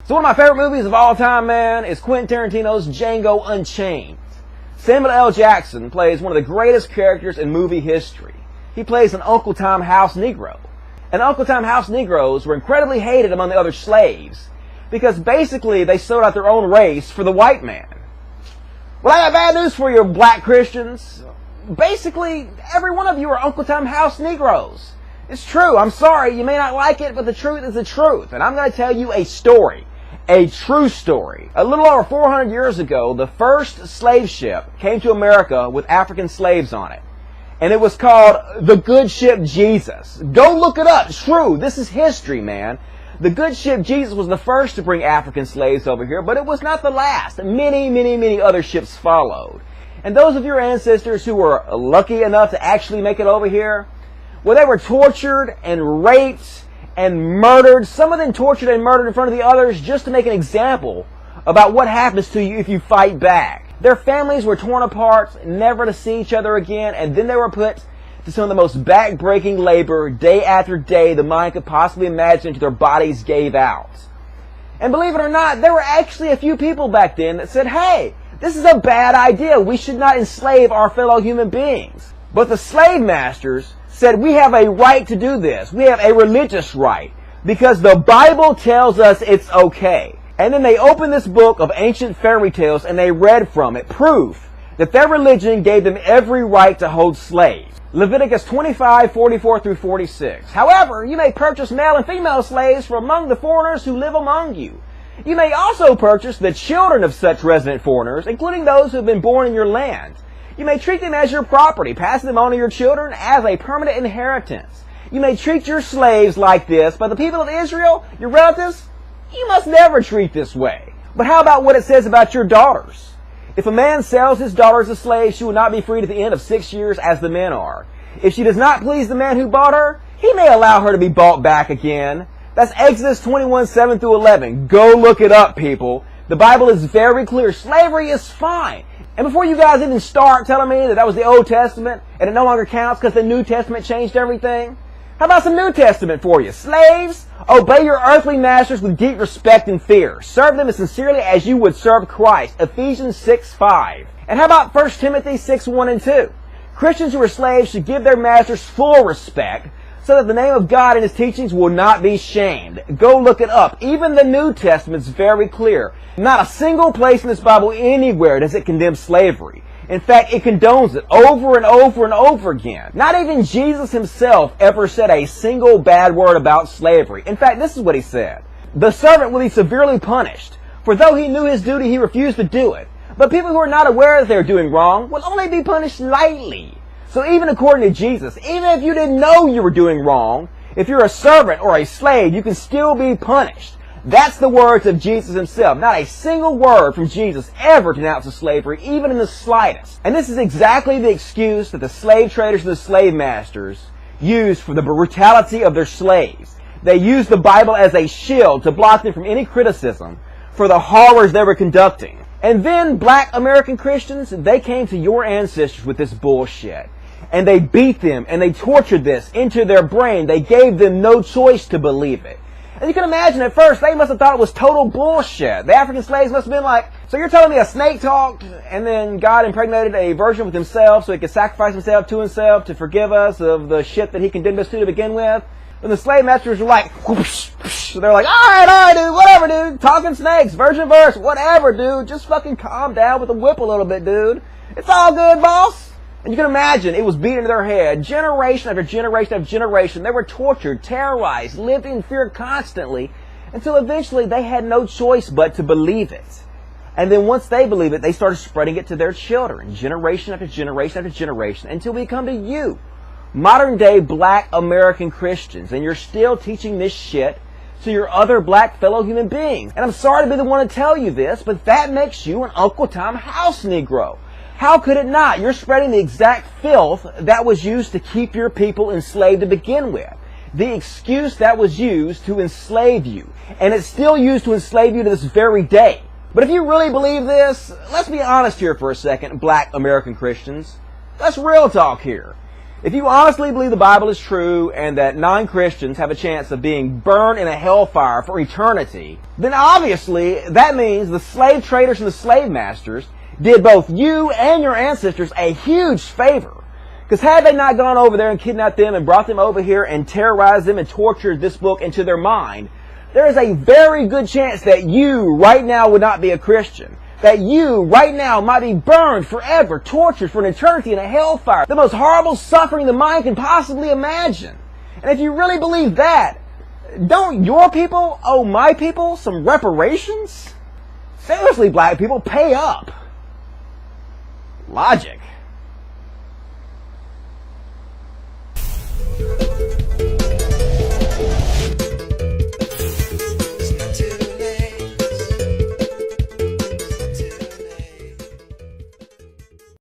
So one of my favorite movies of all time, man, is Quentin Tarantino's Django Unchained. Samuel L. Jackson plays one of the greatest characters in movie history. He plays an Uncle Tom house Negro. And Uncle Tom house Negroes were incredibly hated among the other slaves because basically they sold out their own race for the white man. Well, I got bad news for you, black Christians. Basically, every one of you are Uncle Tom house Negroes. It's true. I'm sorry. You may not like it, but the truth is the truth. And I'm going to tell you a story. A true story. A little over 400 years ago, the first slave ship came to America with African slaves on it. And it was called the Good Ship Jesus. Go look it up. It's true. This is history, man. The Good Ship Jesus was the first to bring African slaves over here, but it was not the last. Many other ships followed. And those of your ancestors who were lucky enough to actually make it over here, well, they were tortured and raped and murdered, some of them tortured and murdered in front of the others just to make an example about what happens to you if you fight back. Their families were torn apart, never to see each other again, and then they were put to some of the most back-breaking labor day after day the mind could possibly imagine until their bodies gave out. And believe it or not, there were actually a few people back then that said, hey, this is a bad idea. We should not enslave our fellow human beings. But the slave masters said, we have a right to do this. We have a religious right because the Bible tells us it's okay. And then they opened this book of ancient fairy tales and they read from it proof that their religion gave them every right to hold slaves. Leviticus 25:44 through 46. However, you may purchase male and female slaves from among the foreigners who live among you. You may also purchase the children of such resident foreigners, including those who have been born in your land. You may treat them as your property, passing them on to your children as a permanent inheritance. You may treat your slaves like this, but the people of Israel, your relatives, you must never treat this way. But how about what it says about your daughters? If a man sells his daughter as a slave, she will not be freed at the end of 6 years as the men are. If she does not please the man who bought her, he may allow her to be bought back again. That's Exodus 21:7 through 11. Go look it up, people. The Bible is very clear. Slavery is fine. And before you guys even start telling me that was the Old Testament and it no longer counts because the New Testament changed everything, how about some New Testament for you? Slaves, obey your earthly masters with deep respect and fear. Serve them as sincerely as you would serve Christ. Ephesians 6:5. And how about 1 Timothy 6:1 and 2? Christians who are slaves should give their masters full respect so that the name of God and His teachings will not be shamed. Go look it up. Even the New Testament is very clear. Not a single place in this Bible anywhere does it condemn slavery. In fact, it condones it over and over and over again. Not even Jesus Himself ever said a single bad word about slavery. In fact, this is what He said. The servant will be severely punished, for though he knew his duty, he refused to do it. But people who are not aware that they are doing wrong will only be punished lightly. So even according to Jesus, even if you didn't know you were doing wrong, if you're a servant or a slave, you can still be punished. That's the words of Jesus Himself. Not a single word from Jesus ever denounces slavery, even in the slightest. And this is exactly the excuse that the slave traders and the slave masters used for the brutality of their slaves. They used the Bible as a shield to block them from any criticism for the horrors they were conducting. And then black American Christians, they came to your ancestors with this bullshit. And they beat them and they tortured this into their brain. They gave them no choice to believe it. And you can imagine at first they must have thought it was total bullshit. The African slaves must have been like, so you're telling me a snake talked and then God impregnated a virgin with Himself so He could sacrifice Himself to forgive us of the shit that He condemned us to begin with? And the slave masters were like, whoosh, whoosh. They're like, all right, dude, whatever, dude. Talking snakes, virgin verse, whatever, dude. Just fucking calm down with the whip a little bit, dude. It's all good, boss. And you can imagine it was beaten into their head. Generation after generation after generation. They were tortured, terrorized, lived in fear constantly until eventually they had no choice but to believe it. And then once they believe it, they started spreading it to their children. Generation after generation after generation until we come to you. Modern day black American Christians. And you're still teaching this shit to your other black fellow human beings. And I'm sorry to be the one to tell you this, but that makes you an Uncle Tom house Negro. How could it not? You're spreading the exact filth that was used to keep your people enslaved to begin with. The excuse that was used to enslave you. And it's still used to enslave you to this very day. But if you really believe this, let's be honest here for a second, black American Christians. Let's real talk here. If you honestly believe the Bible is true and that non-Christians have a chance of being burned in a hellfire for eternity, then obviously that means the slave traders and the slave masters did both you and your ancestors a huge favor. Because had they not gone over there and kidnapped them and brought them over here and terrorized them and tortured this book into their mind, there is a very good chance that you right now would not be a Christian. That you right now might be burned forever, tortured for an eternity in a hellfire. The most horrible suffering the mind can possibly imagine. And if you really believe that, don't your people owe my people some reparations? Seriously, black people, pay up. Logic.